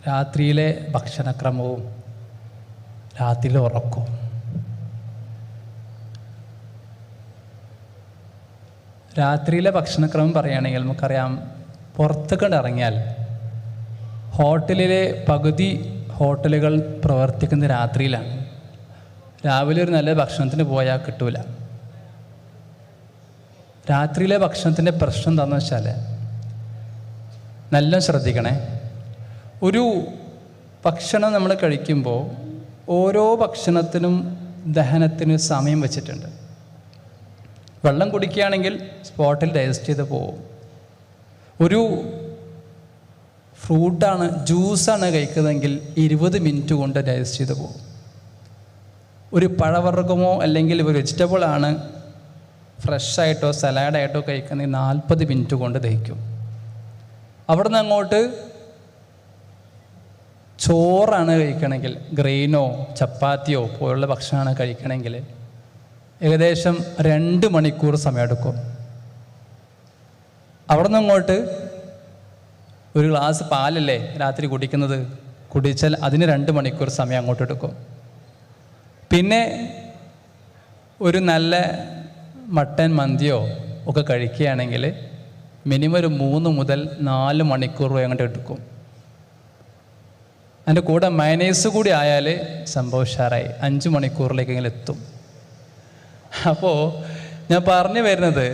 രാത്രിയിലെ ഭക്ഷണക്രമവും രാത്രിയിലെ ഉറക്കവും. രാത്രിയിലെ ഭക്ഷണക്രമം പറയുകയാണെങ്കിൽ നമുക്കറിയാം, പുറത്തേക്കൊണ്ട് ഇറങ്ങിയാൽ ഹോട്ടലിലെ പകുതി ഹോട്ടലുകൾ പ്രവർത്തിക്കുന്നത് രാത്രിയിലാണ്. രാവിലെ ഒരു നല്ല ഭക്ഷണത്തിന് പോയാൽ കിട്ടൂല. രാത്രിയിലെ ഭക്ഷണത്തിൻ്റെ പ്രശ്നം എന്താണെന്ന് വെച്ചാൽ, നല്ല ശ്രദ്ധിക്കണേ, ഒരു ഭക്ഷണം നമ്മൾ കഴിക്കുമ്പോൾ ഓരോ ഭക്ഷണത്തിനും ദഹനത്തിന് സമയം വെച്ചിട്ടുണ്ട്. വെള്ളം കുടിക്കുകയാണെങ്കിൽ സ്പോട്ടിൽ ഡൈജസ്റ്റ് ചെയ്ത് പോകും. ഒരു ഫ്രൂട്ടാണ്, ജ്യൂസാണ് കഴിക്കുന്നതെങ്കിൽ 20 മിനിറ്റ് കൊണ്ട് ഡൈജസ്റ്റ് ചെയ്ത് പോകും. ഒരു പഴവർഗ്ഗമോ അല്ലെങ്കിൽ ഒരു വെജിറ്റബിളാണ് ഫ്രഷായിട്ടോ സലാഡായിട്ടോ കഴിക്കുന്നതെങ്കിൽ 40 മിനിറ്റ് കൊണ്ട് ദഹിക്കും. അവിടെ നിന്ന് അങ്ങോട്ട് ചോറാണ് കഴിക്കണമെങ്കിൽ, ഗ്രെയിനോ ചപ്പാത്തിയോ പോലുള്ള ഭക്ഷണമാണ് കഴിക്കണമെങ്കിൽ ഏകദേശം 2 മണിക്കൂർ സമയമെടുക്കും. അവിടെ നിന്ന് അങ്ങോട്ട് ഒരു ഗ്ലാസ് പാലല്ലേ രാത്രി കുടിക്കുന്നത്, കുടിച്ചാൽ അതിന് 2 മണിക്കൂർ സമയം അങ്ങോട്ട് എടുക്കും. പിന്നെ ഒരു നല്ല മട്ടൻ മന്തിയോ ഒക്കെ കഴിക്കുകയാണെങ്കിൽ മിനിമം ഒരു 3 മുതൽ 4 മണിക്കൂർ അങ്ങോട്ട് എടുക്കും. അതിൻ്റെ കൂടെ മയനൈസ് കൂടി ആയാൽ സംഭവം ഉഷാറായി 5 മണിക്കൂറിലേക്കെങ്കിലും എത്തും. അപ്പോൾ ഞാൻ പറഞ്ഞു വരുന്നത്,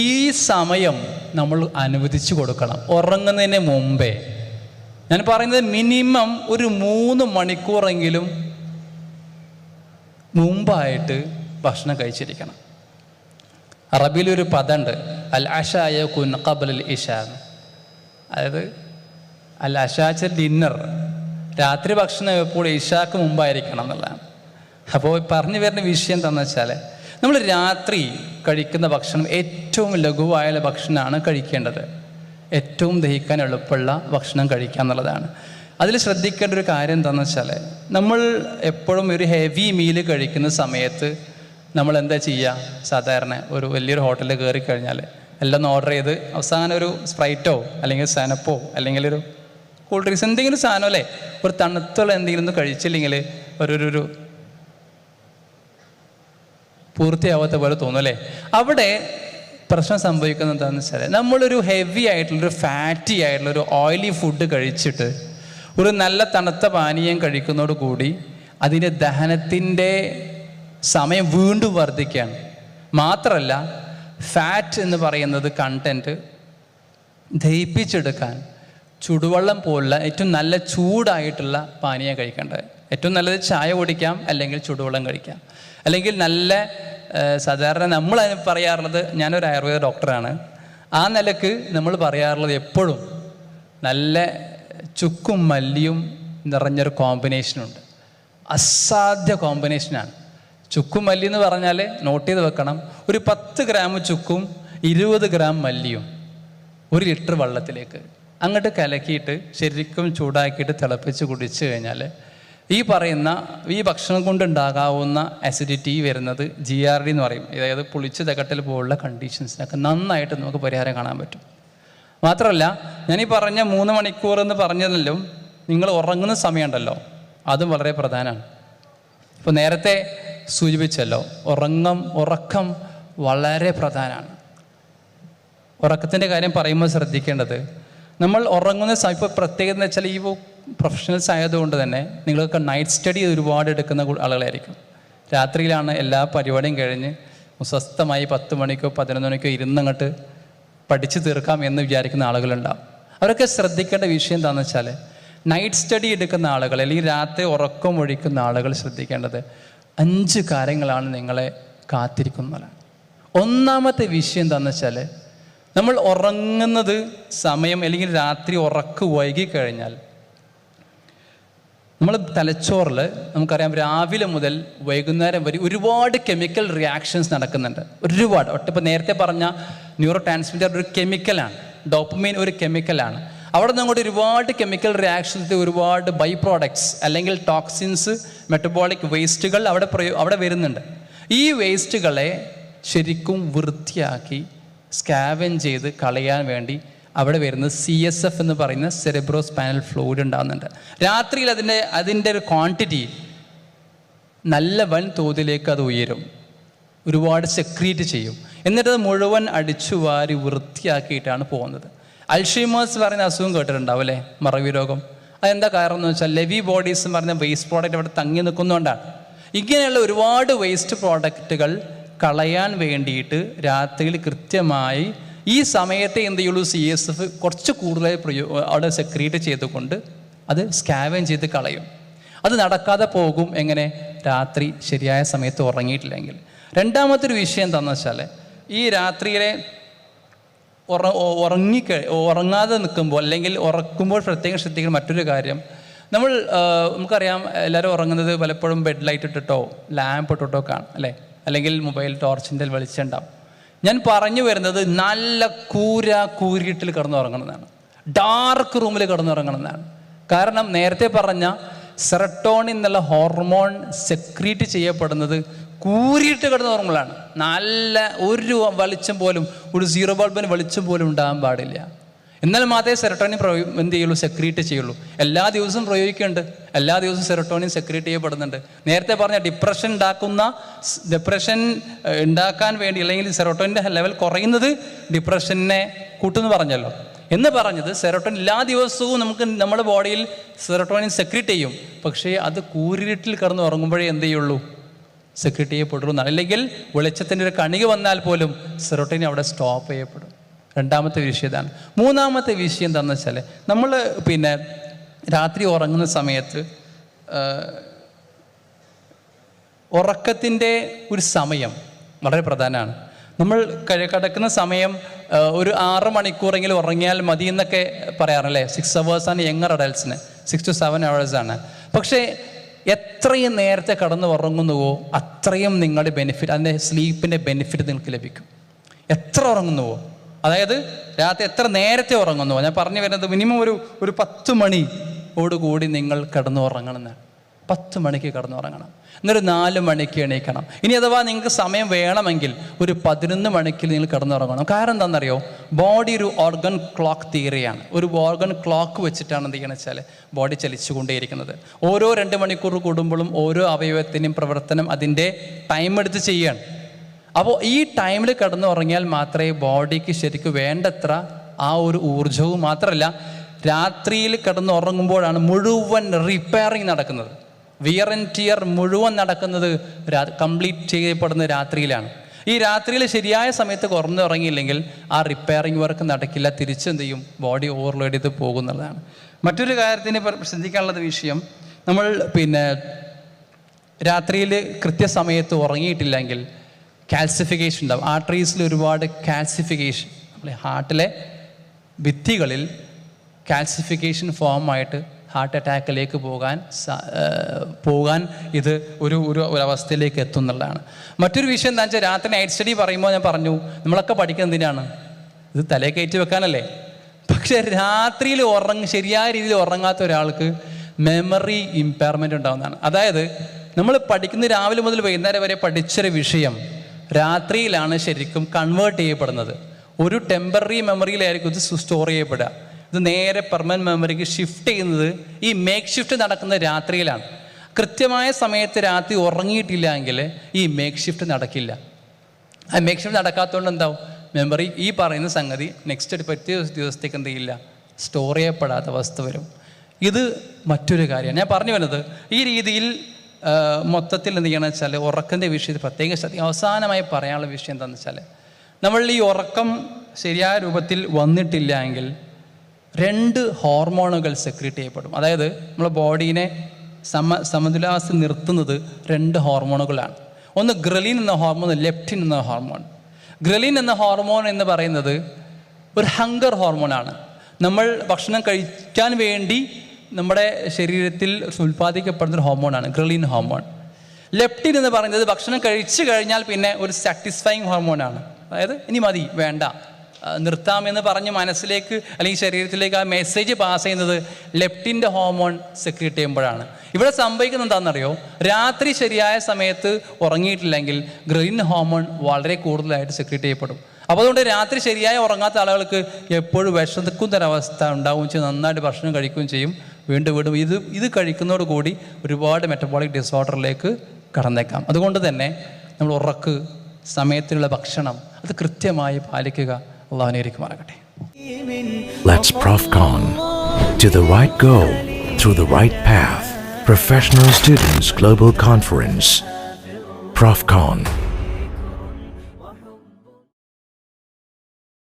ഈ സമയം നമ്മൾ അനുവദിച്ചു കൊടുക്കണം ഉറങ്ങുന്നതിന് മുമ്പേ. ഞാൻ പറയുന്നത് മിനിമം ഒരു 3 മണിക്കൂറെങ്കിലും മുമ്പായിട്ട് ഭക്ഷണം കഴിച്ചിരിക്കണം. അറബിയിലൊരു പദമുണ്ട്, അൽ അഷായ കുൻ ഖബ്ലൽ ഇഷാ. അതായത് അൽ അഷാച്ച ഡിന്നർ, രാത്രി ഭക്ഷണം എപ്പോഴും ഇഷാക്ക് മുമ്പായിരിക്കണം എന്നുള്ളതാണ്. അപ്പോൾ പറഞ്ഞു വരുന്ന വിഷയം എന്താണെന്ന് വെച്ചാൽ, നമ്മൾ രാത്രി കഴിക്കുന്ന ഭക്ഷണം ഏറ്റവും ലഘുവായ ഭക്ഷണമാണ് കഴിക്കേണ്ടത്. ഏറ്റവും ദഹിക്കാൻ എളുപ്പമുള്ള ഭക്ഷണം കഴിക്കുക എന്നുള്ളതാണ്. അതിൽ ശ്രദ്ധിക്കേണ്ട ഒരു കാര്യം എന്താണെന്ന് വെച്ചാൽ, നമ്മൾ എപ്പോഴും ഒരു ഹെവി മീല് കഴിക്കുന്ന സമയത്ത് നമ്മൾ എന്താ ചെയ്യുക? സാധാരണ ഒരു വലിയൊരു ഹോട്ടലിൽ കയറി കഴിഞ്ഞാൽ എല്ലാം ഓർഡർ ചെയ്ത് അവസാനം ഒരു സ്പ്രൈറ്റോ അല്ലെങ്കിൽ സനപ്പോ അല്ലെങ്കിൽ ഒരു കൂൾ ഡ്രിങ്ക്സ് എന്തെങ്കിലും സാധനം അല്ലേ, ഒരു തണുത്തുള്ള എന്തെങ്കിലും ഒന്നും കഴിച്ചില്ലെങ്കിൽ ഒരു പൂർത്തിയാവാത്ത പോലെ തോന്നും അല്ലേ. അവിടെ പ്രശ്നം സംഭവിക്കുന്നത് എന്താണെന്ന് വെച്ചാൽ, നമ്മളൊരു ഹെവി ആയിട്ടുള്ളൊരു ഫാറ്റി ആയിട്ടുള്ളൊരു ഓയിലി ഫുഡ് കഴിച്ചിട്ട് ഒരു നല്ല തണുത്ത പാനീയം കഴിക്കുന്നതോട് കൂടി അതിൻ്റെ ദഹനത്തിൻ്റെ സമയം വീണ്ടും വർദ്ധിക്കുകയാണ്. മാത്രമല്ല, ഫാറ്റ് എന്ന് പറയുന്നത് കണ്ടൻറ്റ് ദഹിപ്പിച്ചെടുക്കാൻ ചുടുവെള്ളം പോലുള്ള ഏറ്റവും നല്ല ചൂടായിട്ടുള്ള പാനീയം കഴിക്കേണ്ടത്. ഏറ്റവും നല്ലത് ചായ കുടിക്കാം, അല്ലെങ്കിൽ ചുടുവെള്ളം കഴിക്കാം, അല്ലെങ്കിൽ നല്ല സാധാരണ നമ്മൾ പറയാറുള്ളത്, ഞാനൊരു ആയുർവേദ ഡോക്ടറാണ്, ആ നിലക്ക് നമ്മൾ പറയാറുള്ളത് എപ്പോഴും നല്ല ചുക്കും മല്ലിയും നിറഞ്ഞൊരു കോമ്പിനേഷനുണ്ട്. അസാധ്യ കോമ്പിനേഷനാണ്. ചുക്കും മല്ലി എന്ന് പറഞ്ഞാൽ നോട്ട് ചെയ്ത് വെക്കണം, ഒരു 10 ഗ്രാം ചുക്കും 20 ഗ്രാം മല്ലിയും 1 ലിറ്റർ വെള്ളത്തിലേക്ക് അങ്ങോട്ട് കലക്കിയിട്ട് ശരിക്കും ചൂടാക്കിയിട്ട് തിളപ്പിച്ച് കുടിച്ചു കഴിഞ്ഞാൽ ഈ പറയുന്ന ഈ ഭക്ഷണം കൊണ്ടുണ്ടാകാവുന്ന അസിഡിറ്റി വരുന്നത് GRD എന്ന് പറയും. അതായത് പുളിച്ച് തകട്ടൽ പോലുള്ള കണ്ടീഷൻസിനൊക്കെ നന്നായിട്ട് നമുക്ക് പരിഹാരം കാണാൻ പറ്റും. മാത്രമല്ല, ഞാനീ പറഞ്ഞ 3 മണിക്കൂർ എന്ന് പറഞ്ഞതിലും നിങ്ങൾ ഉറങ്ങുന്ന സമയമുണ്ടല്ലോ, അതും വളരെ പ്രധാനമാണ്. ഇപ്പോൾ നേരത്തെ സൂചിപ്പിച്ചല്ലോ, ഉറക്കം വളരെ പ്രധാനമാണ്. ഉറക്കത്തിൻ്റെ കാര്യം പറയുമ്പോൾ ശ്രദ്ധിക്കേണ്ടത്, നമ്മൾ ഉറങ്ങുന്ന സമയം, ഇപ്പോൾ പ്രത്യേകത എന്ന് വെച്ചാൽ ഈ പ്രൊഫഷണൽസ് ആയതുകൊണ്ട് തന്നെ നിങ്ങൾക്ക് നൈറ്റ് സ്റ്റഡി ഒരുപാട് എടുക്കുന്ന ആളുകളായിരിക്കും. രാത്രിയിലാണ് എല്ലാ പരിപാടിയും കഴിഞ്ഞ് സ്വസ്ഥമായി 10 മണിക്കോ 11 മണിക്കോ ഇരുന്നങ്ങോട്ട് പഠിച്ചു തീർക്കാം എന്ന് വിചാരിക്കുന്ന ആളുകളുണ്ടാവും. അവരൊക്കെ ശ്രദ്ധിക്കേണ്ട വിഷയം എന്താണെന്ന് വെച്ചാൽ, നൈറ്റ് സ്റ്റഡി എടുക്കുന്ന ആളുകൾ അല്ലെങ്കിൽ രാത്രി ഉറക്കം ഒഴിക്കുന്ന ആളുകൾ ശ്രദ്ധിക്കേണ്ടത് 5 കാര്യങ്ങളാണ് നിങ്ങളെ കാത്തിരിക്കുന്നതാണ്. ഒന്നാമത്തെ വിഷയം എന്താണെന്ന് വെച്ചാൽ, നമ്മൾ ഉറങ്ങുന്നത് സമയം അല്ലെങ്കിൽ രാത്രി ഉറക്കം വൈകിക്കഴിഞ്ഞാൽ നമ്മൾ തലച്ചോറിൽ നമുക്കറിയാം രാവിലെ മുതൽ വൈകുന്നേരം വരെ ഒരുപാട് കെമിക്കൽ റിയാക്ഷൻസ് നടക്കുന്നുണ്ട്. ഒരുപാട് ഇപ്പോൾ നേരത്തെ പറഞ്ഞ ന്യൂറോ ട്രാൻസ്മിറ്റർ ഒരു കെമിക്കലാണ്, ഡോപ്പമൈൻ ഒരു കെമിക്കലാണ്. അവിടെ നിന്ന് അങ്ങോട്ട് ഒരുപാട് കെമിക്കൽ റിയാക്ഷൻസ്, ഒരുപാട് ബൈ പ്രോഡക്ട്സ് അല്ലെങ്കിൽ ടോക്സിൻസ്, മെറ്റബോളിക് വേസ്റ്റുകൾ അവിടെ വരുന്നുണ്ട്. ഈ വേസ്റ്റുകളെ ശരിക്കും വൃത്തിയാക്കി സ്കാവൻ ചെയ്ത് കളയാൻ വേണ്ടി അവിടെ വരുന്നത് CSF എന്ന് പറയുന്ന സെറിബ്രോ സ്പൈനൽ ഫ്ലൂയിഡ് ഉണ്ടാകുന്നുണ്ട്. രാത്രിയിൽ അതിൻ്റെ ഒരു ക്വാണ്ടിറ്റി നല്ല വൻ തോതിലേക്ക് അത് ഉയരും, ഒരുപാട് സെക്രീറ്റ് ചെയ്യും. എന്നിട്ട് അത് മുഴുവൻ അടിച്ചു വാരി വൃത്തിയാക്കിയിട്ടാണ് പോകുന്നത്. അൽഷീമേഴ്സ് പറയുന്ന അസുഖം കേട്ടിട്ടുണ്ടാവും അല്ലേ, മറവി രോഗം. അതെന്താ കാരണം എന്ന് വെച്ചാൽ ലെവി ബോഡീസ് എന്ന് പറഞ്ഞ വേസ്റ്റ് പ്രോഡക്റ്റ് അവിടെ തങ്ങി നിൽക്കുന്നതുകൊണ്ടാണ്. ഇങ്ങനെയുള്ള ഒരുപാട് വേസ്റ്റ് പ്രോഡക്റ്റുകൾ കളയാൻ വേണ്ടിയിട്ട് രാത്രിയിൽ കൃത്യമായി ഈ സമയത്തെ എന്ത് ചെയ്യുള്ളൂ, CSF കുറച്ച് കൂടുതൽ അവിടെ സെക്രീറ്റ് ചെയ്തുകൊണ്ട് അത് സ്കാവൻ ചെയ്ത് കളയും. അത് നടക്കാതെ പോകും എങ്ങനെ, രാത്രി ശരിയായ സമയത്ത് ഉറങ്ങിയിട്ടില്ലെങ്കിൽ. രണ്ടാമത്തെ ഒരു വിഷയം എന്താണെന്ന് വെച്ചാൽ ഈ രാത്രിയിലെ ഉറങ്ങാതെ നിൽക്കുമ്പോൾ അല്ലെങ്കിൽ ഉറക്കുമ്പോൾ പ്രത്യേകം ശ്രദ്ധിക്കുന്ന മറ്റൊരു കാര്യം, നമുക്കറിയാം എല്ലാവരും ഉറങ്ങുന്നത് പലപ്പോഴും ബെഡ് ലൈറ്റ് ഇട്ടിട്ടോ ലാമ്പ് ഇട്ടിട്ടോ കാണും അല്ലേ, അല്ലെങ്കിൽ മൊബൈൽ ടോർച്ചിൻ്റെ വെളിച്ചം ഉണ്ടാവും. ഞാൻ പറഞ്ഞു വരുന്നത് നല്ല കൂരിട്ടിൽ കിടന്നുറങ്ങണമെന്നാണ്, ഡാർക്ക് റൂമിൽ കിടന്നുറങ്ങണമെന്നാണ്. കാരണം നേരത്തെ പറഞ്ഞ സെറട്ടോണിൻ എന്നുള്ള ഹോർമോൺ സെക്രീറ്റ് ചെയ്യപ്പെടുന്നത് കൂരിട്ട് കിടന്നുറങ്ങുമ്പോഴാണ്. നല്ല ഒരു വെളിച്ചം പോലും, ഒരു സീറോ ബൾബിന് വെളിച്ചം പോലും ഉണ്ടാകാൻ പാടില്ല. എന്നാൽ മാത്രമേ സെറട്ടോണിൻ എന്ത് ചെയ്യുള്ളൂ, സെക്രീറ്റ് ചെയ്യുള്ളൂ. എല്ലാ ദിവസവും പ്രയോഗിക്കുന്നുണ്ട്, എല്ലാ ദിവസവും സെറട്ടോണിൻ സെക്രീറ്റ് ചെയ്യപ്പെടുന്നുണ്ട്. നേരത്തെ പറഞ്ഞ ഡിപ്രഷൻ ഉണ്ടാക്കാൻ വേണ്ടി അല്ലെങ്കിൽ സെറട്ടോണിൻ്റെ ലെവൽ കുറയുന്നത് ഡിപ്രഷനെ കൂട്ടുമെന്ന് പറഞ്ഞല്ലോ. എന്ന് പറഞ്ഞത് സെറട്ടോണിൻ എല്ലാ ദിവസവും നമ്മുടെ ബോഡിയിൽ സെറട്ടോണിൻ സെക്രീറ്റ് ചെയ്യും, പക്ഷേ അത് കൂരിട്ടിൽ കിടന്ന് ഉറങ്ങുമ്പോഴേ എന്ത് ചെയ്യുള്ളൂ, സെക്രീറ്റ് ചെയ്യപ്പെടുള്ളൂ. അല്ലെങ്കിൽ വെളിച്ചത്തിൻ്റെ ഒരു കണിക വന്നാൽ പോലും സെറട്ടോണിൻ അവിടെ സ്റ്റോപ്പ് ചെയ്യപ്പെടും. രണ്ടാമത്തെ വിഷയം ഇതാണ്. മൂന്നാമത്തെ വിഷയം എന്താണെന്ന് വെച്ചാൽ നമ്മൾ രാത്രി ഉറങ്ങുന്ന സമയത്ത് ഉറക്കത്തിൻ്റെ ഒരു സമയം വളരെ പ്രധാനമാണ്. നമ്മൾ കിടക്കുന്ന സമയം ഒരു 6 മണിക്കൂറെങ്കിലും ഉറങ്ങിയാൽ മതി എന്നൊക്കെ പറയാറല്ലേ. 6 hours യങ്ങർ അഡൽസിന് 6 to 7 hours. പക്ഷേ എത്രയും നേരത്തെ കടന്ന് ഉറങ്ങുന്നുവോ അത്രയും നിങ്ങളുടെ ബെനിഫിറ്റ്, അതിൻ്റെ സ്ലീപ്പിൻ്റെ ബെനിഫിറ്റ് നിങ്ങൾക്ക് ലഭിക്കും. എത്ര ഉറങ്ങുന്നുവോ, അതായത് രാത്രി എത്ര നേരത്തെ ഉറങ്ങുന്നുവോ, ഞാൻ പറഞ്ഞു വരുന്നത് മിനിമം ഒരു 10 മണിയോടുകൂടി നിങ്ങൾ കിടന്നു ഉറങ്ങണമെന്നാണ്. 10 മണിക്ക് കിടന്നുറങ്ങണം, എന്നൊരു 4 മണിക്ക് എണീക്കണം. ഇനി അഥവാ നിങ്ങൾക്ക് സമയം വേണമെങ്കിൽ ഒരു 11 മണിക്ക് നിങ്ങൾ കിടന്നുറങ്ങണം. കാരണം എന്താണെന്നറിയോ, ബോഡി ഒരു ഓർഗൻ ക്ലോക്ക് തിയറിയാണ്. ഒരു ഓർഗൻ ക്ലോക്ക് വെച്ചിട്ടാണ് എന്ത് ചെയ്യണമെന്ന് വെച്ചാൽ ബോഡി ചലിച്ചുകൊണ്ടേയിരിക്കുന്നത്. ഓരോ 2 മണിക്കൂർ കൂടുമ്പോഴും ഓരോ അവയവത്തിൻ്റെയും പ്രവർത്തനം അതിൻ്റെ ടൈം എടുത്ത് ചെയ്യുകയാണ്. അപ്പോൾ ഈ ടൈമിൽ കിടന്നുറങ്ങിയാൽ മാത്രമേ ബോഡിക്ക് ശരിക്കും വേണ്ടത്ര ആ ഒരു ഊർജവും, മാത്രമല്ല രാത്രിയിൽ കിടന്നുറങ്ങുമ്പോഴാണ് മുഴുവൻ റിപ്പയറിങ് നടക്കുന്നത്. വിയർ ആൻഡ് ടിയർ മുഴുവൻ നടക്കുന്നത് കംപ്ലീറ്റ് ചെയ്യപ്പെടുന്നത് രാത്രിയിലാണ്. ഈ രാത്രിയിൽ ശരിയായ സമയത്ത് കുറഞ്ഞുറങ്ങിയില്ലെങ്കിൽ ആ റിപ്പയറിങ് വർക്ക് നടക്കില്ല, തിരിച്ചെന്ത് ചെയ്യും, ബോഡി ഓവർലോഡ് ചെയ്ത് പോകുന്നതാണ്. മറ്റൊരു കാര്യത്തിന് ശ്രദ്ധിക്കാനുള്ളത് വിഷയം, നമ്മൾ രാത്രിയിൽ കൃത്യസമയത്ത് ഉറങ്ങിയിട്ടില്ലെങ്കിൽ കാൽസിഫിക്കേഷൻ ഉണ്ടാവും. ആർട്ടറീസിൽ ഒരുപാട് കാൽസിഫിക്കേഷൻ, നമ്മളെ ഹാർട്ടിലെ ഭിത്തികളിൽ കാൽസിഫിക്കേഷൻ ഫോമായിട്ട് ഹാർട്ട് അറ്റാക്കിലേക്ക് പോകാൻ ഇത് ഒരു അവസ്ഥയിലേക്ക് എത്തുന്നുള്ളതാണ്. മറ്റൊരു വിഷയം എന്താ വെച്ചാൽ, രാത്രി നൈറ്റ് സ്റ്റഡി പറയുമ്പോൾ ഞാൻ പറഞ്ഞു നമ്മളൊക്കെ പഠിക്കുന്നത് എന്തിനാണ്, ഇത് തലേ കയറ്റി വെക്കാനല്ലേ. പക്ഷെ രാത്രിയിൽ ശരിയായ രീതിയിൽ ഉറങ്ങാത്ത ഒരാൾക്ക് മെമ്മറി ഇമ്പയർമെൻ്റ് ഉണ്ടാകുന്നതാണ്. അതായത് നമ്മൾ പഠിക്കുന്ന രാവിലെ മുതൽ വൈകുന്നേരം വരെ പഠിച്ചൊരു വിഷയം രാത്രിയിലാണ് ശരിക്കും കൺവേർട്ട് ചെയ്യപ്പെടുന്നത്. ഒരു ടെമ്പററി മെമ്മറിയിലായിരിക്കും ഇത് സ്റ്റോർ ചെയ്യപ്പെടുക. ഇത് നേരെ പെർമനന്റ് മെമ്മറിക്ക് ഷിഫ്റ്റ് ചെയ്യുന്നത്, ഈ മേക്ക് ഷിഫ്റ്റ് നടക്കുന്നത് രാത്രിയിലാണ്. കൃത്യമായ സമയത്ത് രാത്രി ഉറങ്ങിയിട്ടില്ല എങ്കിൽ ഈ മേക്ക് ഷിഫ്റ്റ് നടക്കില്ല. ആ മേക്ക് ഷിഫ്റ്റ് നടക്കാത്തതുകൊണ്ട് എന്താവും, മെമ്മറി ഈ പറയുന്ന സംഗതി നെക്സ്റ്റ് പറ്റിയ ദിവസത്തേക്ക് എന്ത് ചെയ്യില്ല, സ്റ്റോർ ചെയ്യപ്പെടാത്ത അവസ്ഥ വരും. ഇത് മറ്റൊരു കാര്യമാണ്. ഞാൻ പറഞ്ഞു വരുന്നത് ഈ രീതിയിൽ മൊത്തത്തിൽ എന്ത് ചെയ്യണമെന്ന് വെച്ചാൽ ഉറക്കത്തിൻ്റെ വിഷയത്തിൽ പ്രത്യേക ശ്രദ്ധ. അവസാനമായി പറയാനുള്ള വിഷയം എന്താണെന്ന് വെച്ചാൽ, നമ്മൾ ഈ ഉറക്കം ശരിയായ രൂപത്തിൽ വന്നിട്ടില്ല എങ്കിൽ 2 ഹോർമോണുകൾ സെക്രീറ്റ് ചെയ്യപ്പെടും. അതായത് നമ്മളെ ബോഡീനെ സമതുലാവസ്ഥ നിർത്തുന്നത് 2 ഹോർമോണുകളാണ്. ഒന്ന് ഗ്രലിൻ എന്ന ഹോർമോൺ, ലെപ്റ്റിൻ എന്ന ഹോർമോൺ. ഗ്രലിൻ എന്ന ഹോർമോൺ എന്ന് പറയുന്നത് ഒരു ഹങ്കർ ഹോർമോണാണ്. നമ്മൾ ഭക്ഷണം കഴിക്കാൻ വേണ്ടി നമ്മുടെ ശരീരത്തിൽ ഉൽപ്പാദിക്കപ്പെടുന്നൊരു ഹോർമോണാണ് ഗ്രലിൻ ഹോർമോൺ. ലെപ്റ്റിൻ എന്ന് പറയുന്നത് ഭക്ഷണം കഴിച്ചു കഴിഞ്ഞാൽ പിന്നെ ഒരു സാറ്റിസ്ഫൈങ് ഹോർമോണാണ്. അതായത് ഇനി മതി, വേണ്ട, നിർത്താമെന്ന് പറഞ്ഞ് മനസ്സിലേക്ക് അല്ലെങ്കിൽ ശരീരത്തിലേക്ക് ആ മെസ്സേജ് പാസ് ചെയ്യുന്നത് ലെപ്റ്റിൻ്റെ ഹോർമോൺ സെക്രീറ്റ് ചെയ്യുമ്പോഴാണ്. ഇവിടെ സംഭവിക്കുന്നത് എന്താണെന്നറിയോ, രാത്രി ശരിയായ സമയത്ത് ഉറങ്ങിയിട്ടില്ലെങ്കിൽ ഗ്രലിൻ ഹോർമോൺ വളരെ കൂടുതലായിട്ട് സെക്രീറ്റ് ചെയ്യപ്പെടും. അപ്പോൾ അതുകൊണ്ട് രാത്രി ശരിയായി ഉറങ്ങാത്ത ആളുകൾക്ക് എപ്പോഴും വിശക്കുന്നൊരവസ്ഥ ഉണ്ടാവുകയും ചെയ്യും, നന്നായിട്ട് ഭക്ഷണം കഴിക്കുകയും ചെയ്യും. വീണ്ടും ഇത് കഴിക്കുന്നതോടുകൂടി ഒരുപാട് മെറ്റബോളിക് ഡിസോർഡറിലേക്ക് കടന്നേക്കാം. അതുകൊണ്ട് തന്നെ നമ്മൾ ഉറക്ക്, സമയത്തിനുള്ള ഭക്ഷണം അത് കൃത്യമായി പാലിക്കുക. അള്ളാഹു അനുഗ്രഹിക്കുമാറാകട്ടെ. Let's ProfCon to the right goal through the right path. Professional Students Global Conference. ProfCon